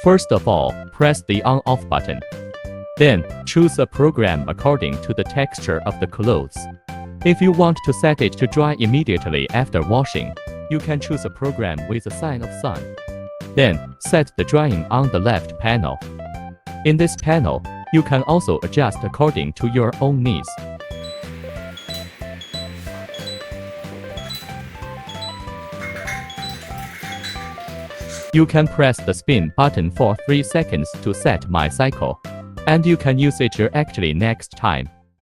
First of all, press the on-off button. Then, choose a program according to the texture of the clothes. If you want to set it to dry immediately after washing, you can choose a program with a sign of sun. Then, set the drying on the left panel. In this panel, you can also adjust according to your own needs. You can press the spin button for 3 seconds to set my cycle, and you can use it directly next time.